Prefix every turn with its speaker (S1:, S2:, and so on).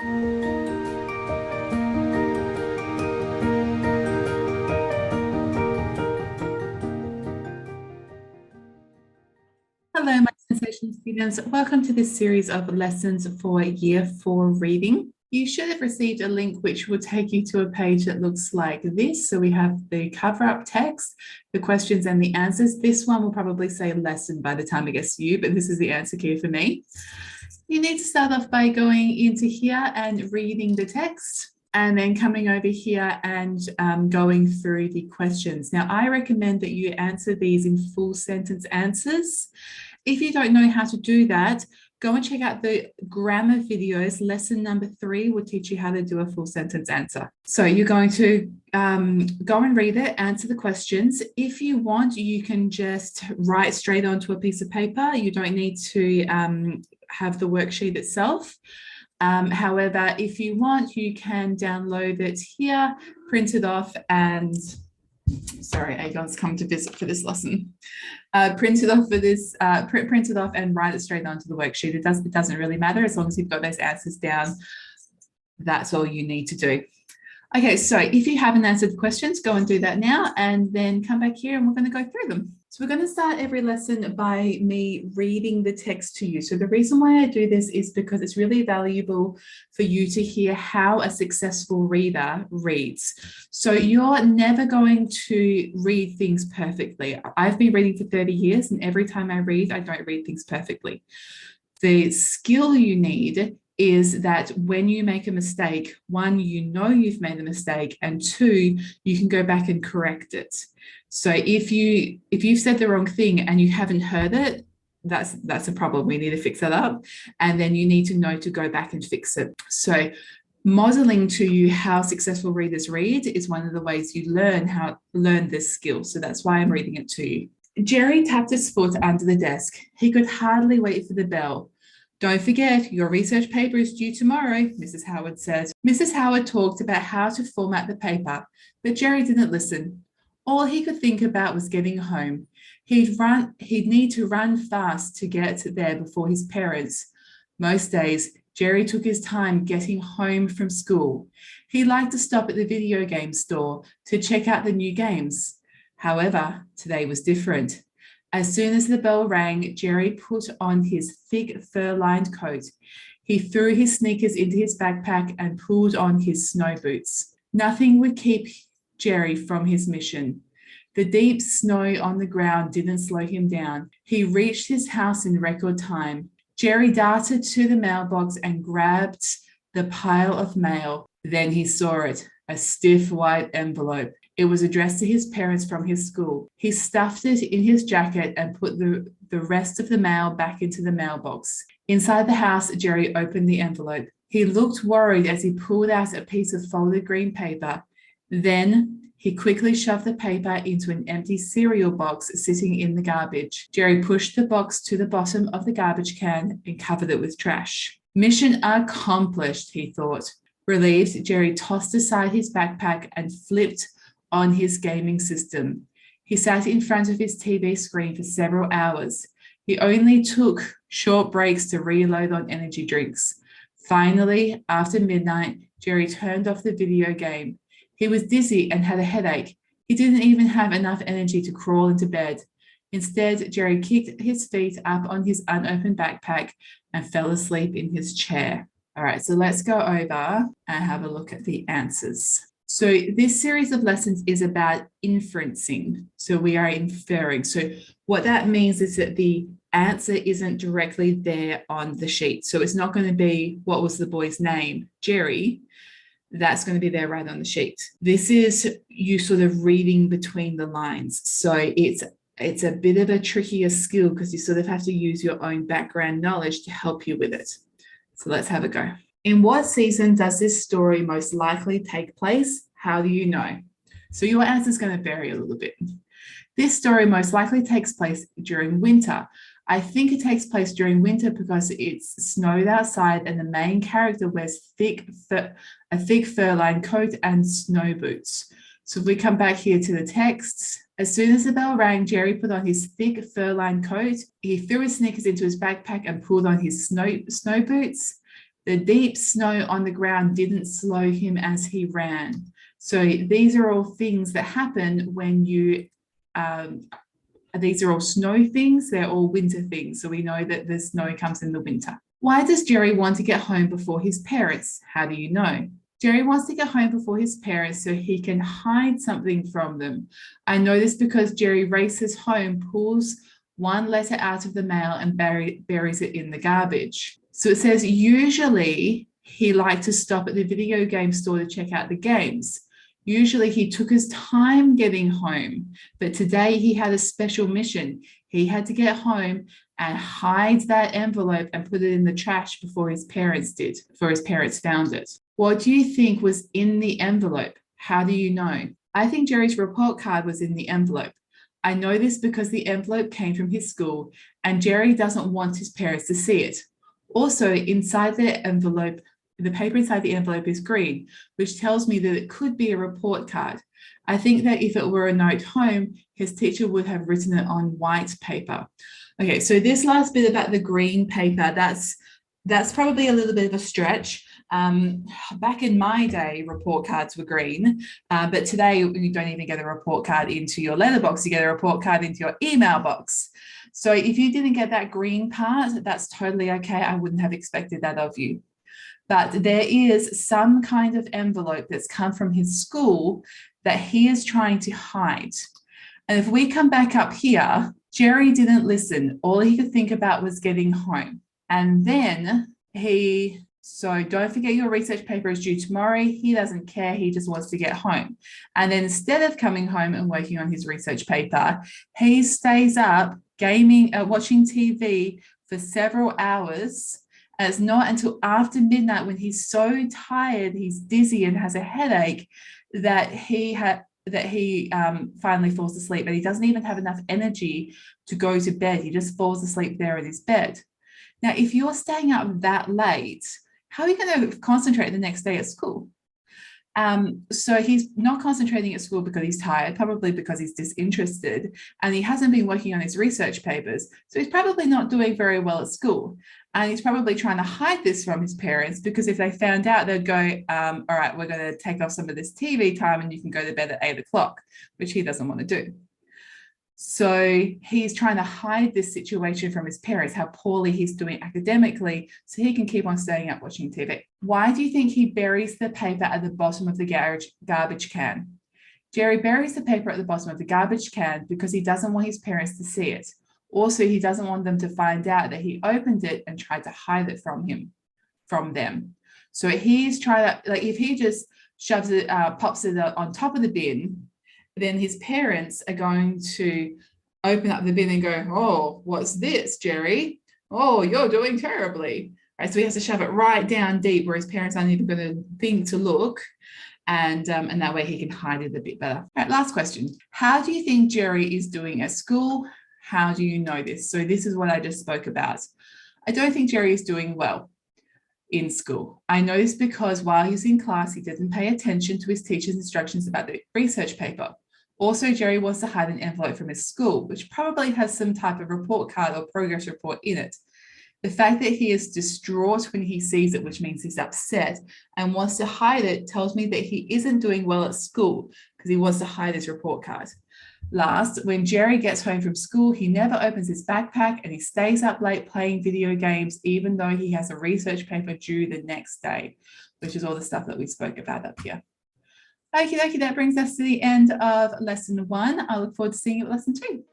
S1: Hello, my sensation students. Welcome to this series of lessons for Year 4 reading. You should have received a link which will take you to a page that looks like this. So we have the cover-up text, the questions and the answers. This one will probably say lesson by the time it gets to you, but this is the answer key for me. You need to start off by going into here and reading the text, and then coming over here and going through the questions. Now, I recommend that you answer these in full sentence answers. If you don't know how to do that, go and check out the grammar videos. Lesson number 3 will teach you how to do a full sentence answer. So you're going to go and read it, answer the questions. If you want, you can just write straight onto a piece of paper. You don't need to have the worksheet itself. However, if you want, you can download it here, print it off, and sorry, Agon's come to visit for this lesson. Print it off for this, print it off and write it straight onto the worksheet. It doesn't really matter as long as you've got those answers down. That's all you need to do. Okay, so if you haven't answered the questions, go and do that now, and then come back here and we're going to go through them. So we're going to start every lesson by me reading the text to you. So the reason why I do this is because it's really valuable for you to hear how a successful reader reads. So you're never going to read things perfectly. I've been reading for 30 years, and every time I don't read things perfectly. The skill you need is that when you make a mistake, 1, you know you've made a mistake, and 2, you can go back and correct it. So if you've said the wrong thing and you haven't heard it, that's a problem. We need to fix that up, and then you need to know to go back and fix it. So modeling to you how successful readers read is one of the ways you learn this skill. So that's why I'm reading it to you. Jerry tapped his foot under the desk. He could hardly wait for the bell. Don't forget, your research paper is due tomorrow, Mrs. Howard said. Mrs. Howard talked about how to format the paper, but Jerry didn't listen. All he could think about was getting home. He'd need to run fast to get there before his parents. Most days, Jerry took his time getting home from school. He liked to stop at the video game store to check out the new games. However, today was different. As soon as the bell rang, Jerry put on his thick fur-lined coat. He threw his sneakers into his backpack and pulled on his snow boots. Nothing would keep Jerry from his mission. The deep snow on the ground didn't slow him down. He reached his house in record time. Jerry darted to the mailbox and grabbed the pile of mail. Then he saw it, a stiff white envelope. It was addressed to his parents from his school. He stuffed it in his jacket and put the rest of the mail back into the mailbox. Inside the house, Jerry opened the envelope. He looked worried as he pulled out a piece of folded green paper. Then he quickly shoved the paper into an empty cereal box sitting in the garbage. Jerry pushed the box to the bottom of the garbage can and covered it with trash. Mission accomplished, he thought. Relieved, Jerry tossed aside his backpack and flipped on his gaming system. He sat in front of his TV screen for several hours. He only took short breaks to reload on energy drinks. Finally, after midnight, Jerry turned off the video game. He was dizzy and had a headache. He didn't even have enough energy to crawl into bed. Instead, Jerry kicked his feet up on his unopened backpack and fell asleep in his chair. All right, so let's go over and have a look at the answers. So this series of lessons is about inferencing. So we are inferring. So what that means is that the answer isn't directly there on the sheet. So it's not going to be, what was the boy's name? Jerry. That's going to be there right on the sheet. This is you sort of reading between the lines. So it's a bit of a trickier skill because you sort of have to use your own background knowledge to help you with it. So let's have a go. In what season does this story most likely take place? How do you know? So your answer is going to vary a little bit. This story most likely takes place during winter. I think it takes place during winter because it's snowed outside and the main character wears a thick fur-lined coat and snow boots. So if we come back here to the text, as soon as the bell rang, Jerry put on his thick fur-lined coat. He threw his sneakers into his backpack and pulled on his snow boots. The deep snow on the ground didn't slow him as he ran. So these are all things that happen when you, these are all snow things, they're all winter things. So we know that the snow comes in the winter. Why does Jerry want to get home before his parents? How do you know? Jerry wants to get home before his parents so he can hide something from them. I know this because Jerry races home, pulls one letter out of the mail and buries it in the garbage. So it says usually he liked to stop at the video game store to check out the games. Usually he took his time getting home, but today he had a special mission. He had to get home and hide that envelope and put it in the trash before his parents did, before his parents found it. What do you think was in the envelope? How do you know? I think Jerry's report card was in the envelope. I know this because the envelope came from his school and Jerry doesn't want his parents to see it. Also, inside the envelope, the paper inside the envelope is green, which tells me that it could be a report card. I think that if it were a note home, his teacher would have written it on white paper. Okay, so this last bit about the green paper, that's probably a little bit of a stretch. Back in my day, report cards were green, but today you don't even get a report card into your letterbox, you get a report card into your email box. So if you didn't get that green part, that's totally okay. I wouldn't have expected that of you. But there is some kind of envelope that's come from his school that he is trying to hide. And if we come back up here, Jerry didn't listen. All he could think about was getting home. And then so don't forget your research paper is due tomorrow. He doesn't care. He just wants to get home. And then instead of coming home and working on his research paper, he stays up gaming, watching TV for several hours. And it's not until after midnight when he's so tired, he's dizzy and has a headache that he finally falls asleep. But he doesn't even have enough energy to go to bed. He just falls asleep there in his bed. Now, if you're staying up that late, how are you going to concentrate the next day at school? So he's not concentrating at school because he's tired, probably because he's disinterested, and he hasn't been working on his research papers. So he's probably not doing very well at school. And he's probably trying to hide this from his parents because if they found out, they'd go, all right, we're going to take off some of this TV time and you can go to bed at 8 o'clock, which he doesn't want to do. So he's trying to hide this situation from his parents, how poorly he's doing academically, so he can keep on staying up watching TV. Why do you think he buries the paper at the bottom of the garbage can? Jerry buries the paper at the bottom of the garbage can because he doesn't want his parents to see it. Also, he doesn't want them to find out that he opened it and tried to hide it from them. So he's trying to, like, if he just shoves it, pops it on top of the bin, then his parents are going to open up the bin and go, oh, what's this, Jerry? Oh, you're doing terribly. Right, so he has to shove it right down deep where his parents aren't even going to think to look. And that way he can hide it a bit better. All right, last question. How do you think Jerry is doing at school? How do you know this? So this is what I just spoke about. I don't think Jerry is doing well in school. I know this because while he's in class, he didn't pay attention to his teacher's instructions about the research paper. Also, Jerry wants to hide an envelope from his school, which probably has some type of report card or progress report in it. The fact that he is distraught when he sees it, which means he's upset and wants to hide it, tells me that he isn't doing well at school because he wants to hide his report card. Last, when Jerry gets home from school, he never opens his backpack and he stays up late playing video games, even though he has a research paper due the next day, which is all the stuff that we spoke about up here. Okie dokie, that brings us to the end of lesson 1. I look forward to seeing you at lesson 2.